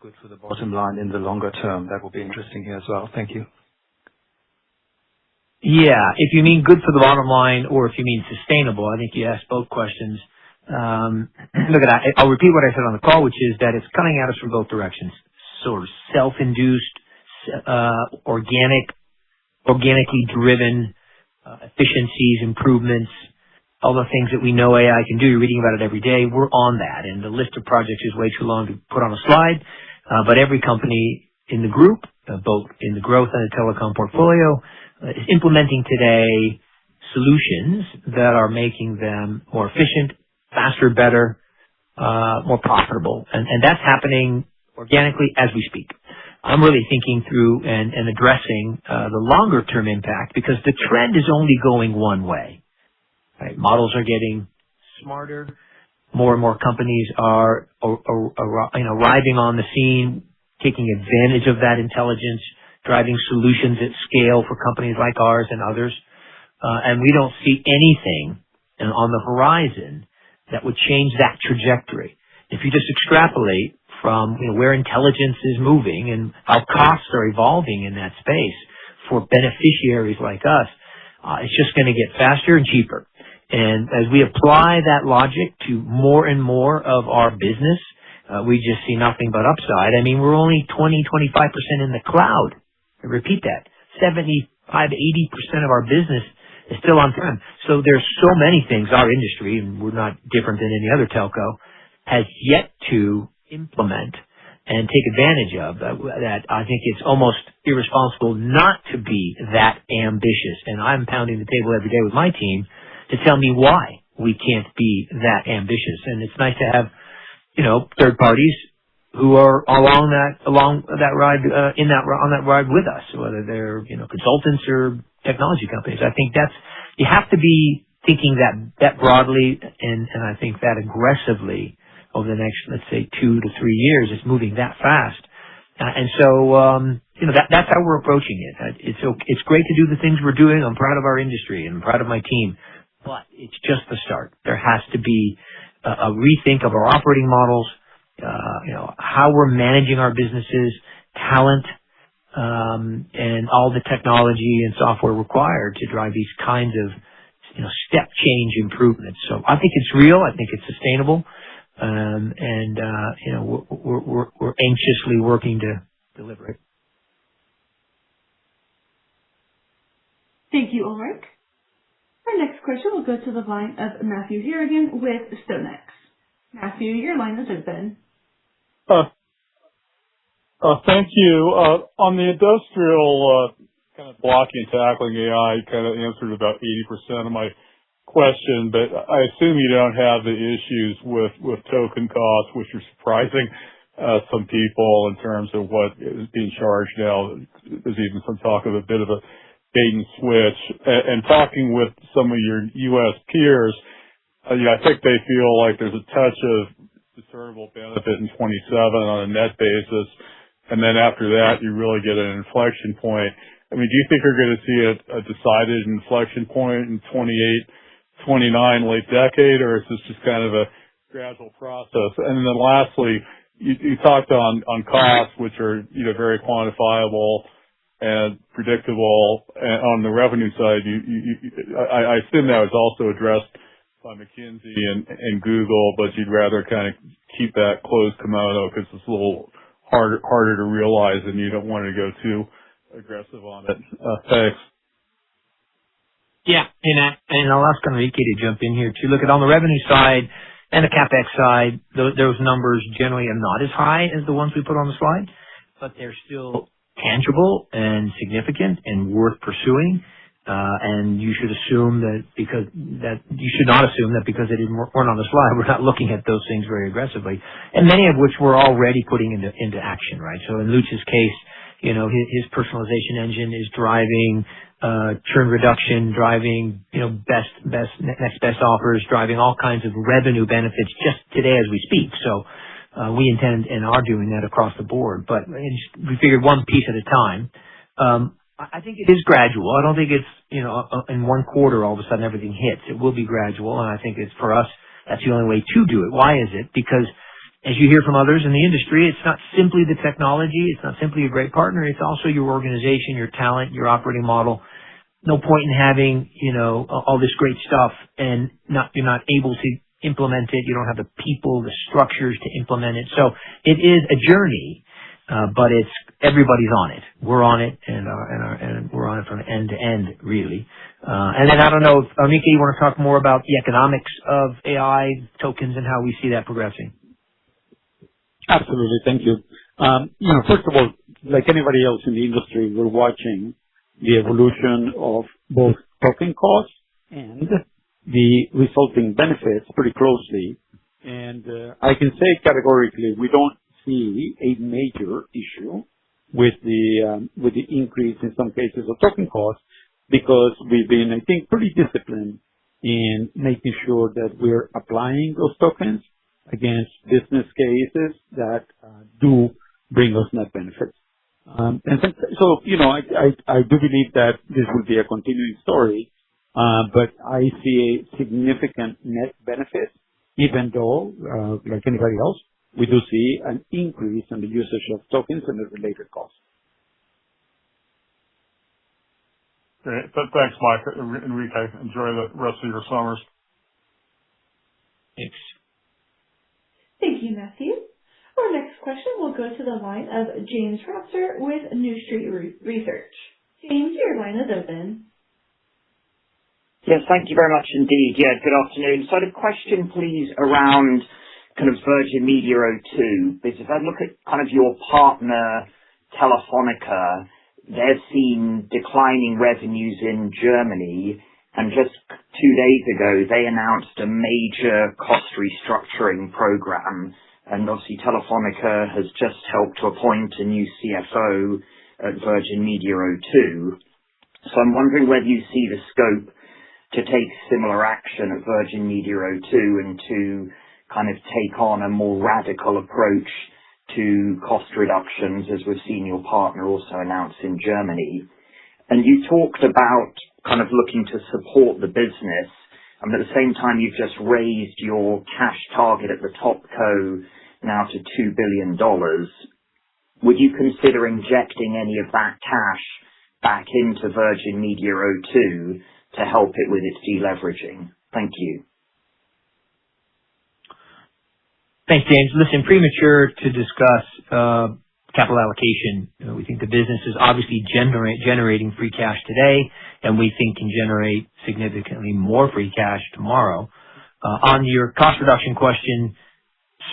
good for the bottom line in the longer term? That will be interesting here as well. Thank you. Yeah, if you mean good for the bottom line or if you mean sustainable, I think you asked both questions. Look at that. I'll repeat what I said on the call, which is that it's coming at us from both directions. Sort of self-induced, organically driven efficiencies, improvements, all the things that we know AI can do. You're reading about it every day. We're on that, and the list of projects is way too long to put on a slide. But every company in the group, both in the growth and the telecom portfolio, is implementing today solutions that are making them more efficient, faster, better, more profitable. And that's happening organically as we speak. I'm really thinking through and addressing the longer term impact, because the trend is only going one way. Right? Models are getting smarter. More and more companies are arriving on the scene, taking advantage of that intelligence, driving solutions at scale for companies like ours and others. And we don't see anything on the horizon that would change that trajectory. If you just extrapolate from where intelligence is moving and how costs are evolving in that space for beneficiaries like us, it's just going to get faster and cheaper. And as we apply that logic to more and more of our business, we just see nothing but upside. I mean, we're only 20-25% in the cloud. I repeat that. 75-80% of our business is still on-prem. So there's so many things our industry, and we're not different than any other telco, has yet to implement and take advantage of, that I think it's almost irresponsible not to be that ambitious. And I'm pounding the table every day with my team to tell me why we can't be that ambitious. And it's nice to have, third parties who are along that ride, on that ride with us, whether they're, consultants or technology companies. I think you have to be thinking that broadly and I think that aggressively over the next, let's say, 2 to 3 years. It's moving that fast. And so, that's how we're approaching it. It's great to do the things we're doing. I'm proud of our industry and I'm proud of my team, but it's just the start. There has to be a rethink of our operating models, how we're managing our businesses, talent, and all the technology and software required to drive these kinds of, step change improvements. So I think it's real. I think it's sustainable. And we're anxiously working to deliver it. Thank you, Ulrich. Our next question will go to the line of Matthew Harrigan with StoneX. Matthew, your line is open. Thank you. On the industrial kind of blocking and tackling AI, kind of answered about 80% of my question, but I assume you don't have the issues with token costs, which are surprising some people in terms of what is being charged now. There's even some talk of a bit of a bait and switch. And talking with some of your U.S. peers, I think they feel like there's a touch of discernible benefit in 27 on a net basis, and then after that you really get an inflection point. I mean, do you think you're going to see a decided inflection point in 28, 29, late decade, or is this just kind of a gradual process. And then lastly, you talked on costs, which are, very quantifiable and predictable. And on the revenue side, I assume that was also addressed by McKinsey and Google, but you'd rather kind of keep that closed kimono because it's a little harder to realize, and you don't want to go too aggressive on it. Thanks. Yeah, and I'll ask Enrique to jump in here too. Look at on the revenue side and the CapEx side, those numbers generally are not as high as the ones we put on the slide, but they're still tangible and significant and worth pursuing. And you should assume you should not assume that because they weren't on the slide, we're not looking at those things very aggressively. And many of which we're already putting into action, right? So in Luch's case, his personalization engine is driving churn reduction, driving, next best offers, driving all kinds of revenue benefits just today as we speak. So, we intend and are doing that across the board, but we figured one piece at a time. I think it is gradual. I don't think it's, in one quarter all of a sudden everything hits. It will be gradual, and I think it's for us, that's the only way to do it. Why is it? Because as you hear from others in the industry, it's not simply the technology, it's not simply a great partner, it's also your organization, your talent, your operating model. No point in having, all this great stuff and you're not able to implement it. You don't have the people, the structures to implement it. So it is a journey, but everybody's on it. We're on it, and we're on it from end to end, really. And then I don't know if Enrique, you want to talk more about the economics of AI tokens and how we see that progressing. Absolutely. Thank you. First of all, like anybody else in the industry, we're watching the evolution of both token costs and the resulting benefits pretty closely. And I can say categorically, we don't see a major issue with the increase in some cases of token costs, because we've been, I think, pretty disciplined in making sure that we're applying those tokens against business cases that do bring us net benefits. And so, I do believe that this will be a continuing story, but I see a significant net benefit, even though, like anybody else, we do see an increase in the usage of tokens and the related costs. Great. Thanks, Mike. Enrique, enjoy the rest of your summers. Thanks. Thank you, Matthew. Our next question will go to the line of James Ratzer with New Street Research. James, your line is open. Yes, thank you very much indeed. Yeah, good afternoon. So the question, please, around kind of Virgin Media O2, because if I look at kind of your partner, Telefonica, they've seen declining revenues in Germany, and just 2 days ago, they announced a major cost restructuring program. And obviously, Telefonica has just helped to appoint a new CFO at Virgin Media O2. So I'm wondering whether you see the scope to take similar action at Virgin Media O2 and to kind of take on a more radical approach to cost reductions, as we've seen your partner also announce in Germany. And you talked about kind of looking to support the business, and at the same time you've just raised your cash target at the top co now to $2 billion. Would you consider injecting any of that cash back into Virgin Media O2 to help it with its deleveraging? Thank you. Thanks, James. Listen, premature to discuss capital allocation. We think the business is obviously generating free cash today, and we think can generate significantly more free cash tomorrow. On your cost reduction question,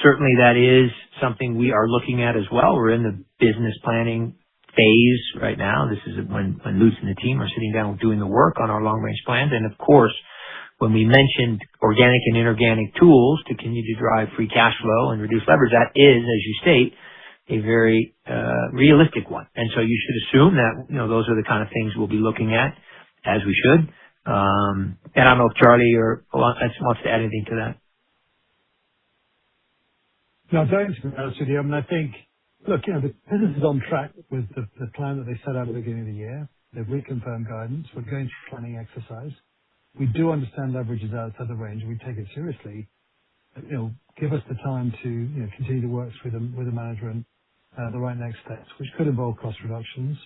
certainly that is something we are looking at as well. We're in the business planning phase right now. This is when Lutz and the team are sitting down doing the work on our long-range plans. And of course, when we mentioned organic and inorganic tools to continue to drive free cash flow and reduce leverage, that is, as you state, a very realistic one. And so you should assume that those are the kind of things we'll be looking at, as we should. And I don't know if Charlie wants to add anything to that. No, thanks, to be honest with you. I mean, I think, look, the business is on track with the plan that they set out at the beginning of the year. They've reconfirmed guidance. We're going through planning exercise. We do understand leverage is outside the range, and we take it seriously. give us the time to continue to work through with the management the right next steps, which could involve cost reductions,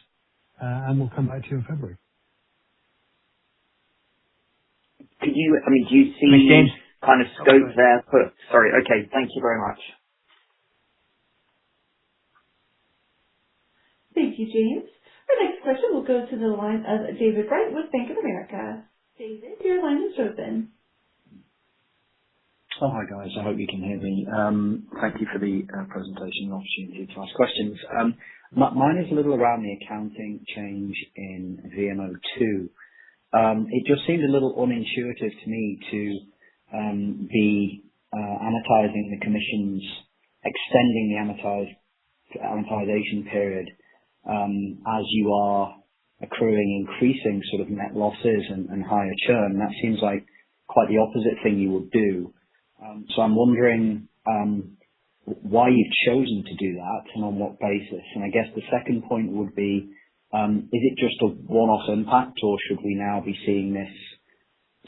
and we'll come back to you in February. Do you see kind of scope there? Sorry. Okay. Thank you very much. Thank you, James. Our next question will go to the line of David Wright with Bank of America. David, your line is open. Oh, hi, guys. I hope you can hear me. Thank you for the presentation and opportunity to ask questions. Mine is a little around the accounting change in VMO2. It just seemed a little unintuitive to me to be amortizing the commissions, extending the amortization period as you are accruing increasing sort of net losses and higher churn. That seems like quite the opposite thing you would do. So I'm wondering why you've chosen to do that and on what basis. And I guess the second point would be, is it just a one-off impact, or should we now be seeing this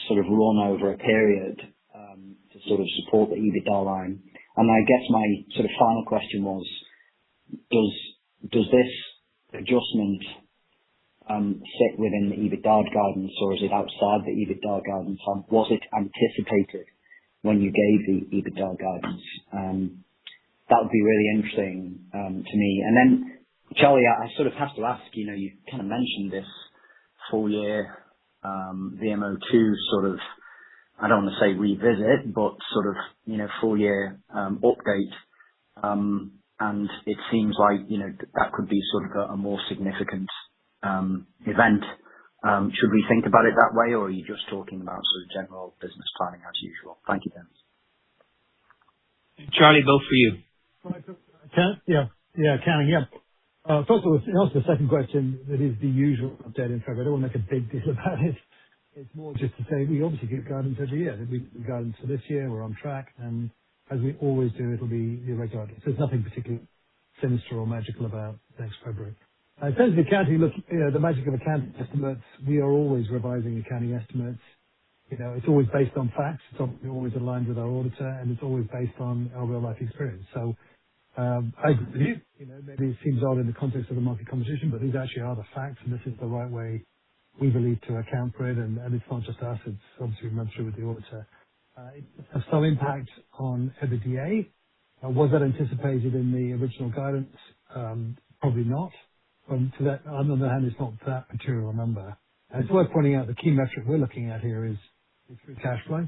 sort of run over a period to sort of support the EBITDA line? And I guess my sort of final question was, does this adjustment sit within the EBITDA guidance, or is it outside the EBITDA guidance? Was it anticipated when you gave the EBITDA guidance? That would be really interesting to me. And then, Charlie, I sort of have to ask, you kind of mentioned this full year VMO2 sort of, I don't want to say revisit, but sort of, full year update. And it seems like, that could be sort of a more significant event. Should we think about it that way, or are you just talking about sort of general business planning as usual? Thank you, Dennis. Charlie, both for you. Accounting. First of all, to answer the second question, that is the usual update in February. I don't want to make a big deal about it. It's more just to say we obviously give guidance every year. We give guidance for this year. We're on track, and as we always do, it'll be the regular guidance. There's nothing particularly sinister or magical about next February. In terms of accounting, look, the magic of accounting estimates, we are always revising accounting estimates. It's always based on facts. It's always aligned with our auditor, and it's always based on our real life experience. So I agree with you. Maybe it seems odd in the context of the market competition, but these actually are the facts, and this is the right way we believe to account for it. And it's not just us; it's obviously run through with the auditor. It has some impact on EBITDA. Was that anticipated in the original guidance? Probably not. On the other hand, it's not that material number. And it's worth pointing out the key metric we're looking at here is free cash flow.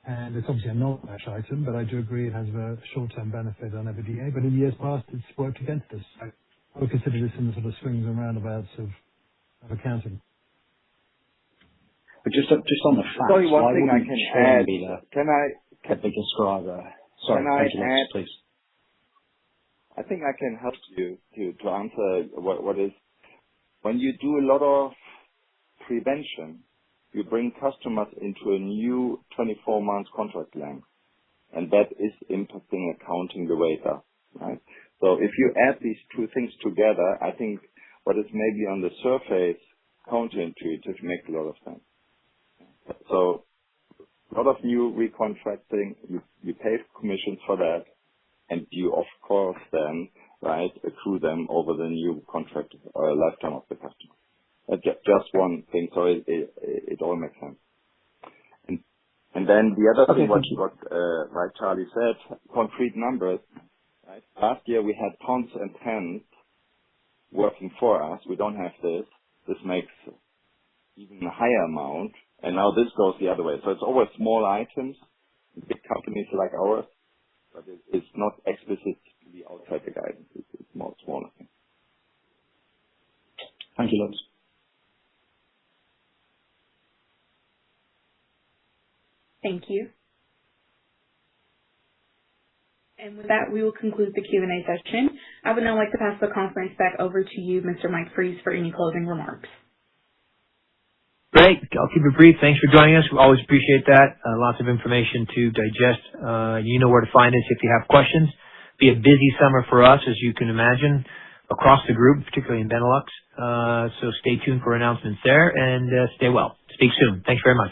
And it's obviously a non-cash item, but I do agree it has a short-term benefit on EBITDA. But in years past, it's worked against us. So I would consider this in the sort of swings and roundabouts of accounting. But just on the facts, sorry, one thing I can add. The biggest driver. Sorry, can I add? Please. I think I can help you to answer what is, when you do a lot of prevention, you bring customers into a new 24-month contract length, and that is impacting accounting the way it does, right? So if you add these two things together, I think what is maybe on the surface counterintuitive makes a lot of sense. So a lot of new recontracting, you pay commissions for that, and you, of course, then, right, accrue them over the new contract lifetime of the customer. Just one thing, so it all makes sense. And then the other thing, what right, Charlie said, concrete numbers. Right? Last year we had tons and tens working for us. We don't have this. This makes even a higher amount, and now this goes the other way. So it's always small items, big companies like ours, but it's not explicitly outside the guidance. It's more smaller things. Thank you, Lutz. Thank you. And with that, we will conclude the Q&A session. I would now like to pass the conference back over to you, Mr. Mike Fries, for any closing remarks. Great. I'll keep it brief. Thanks for joining us. We always appreciate that. Lots of information to digest. You know where to find us if you have questions. Be a busy summer for us, as you can imagine, across the group, particularly in Benelux. So stay tuned for announcements there, and stay well. Speak soon. Thanks very much.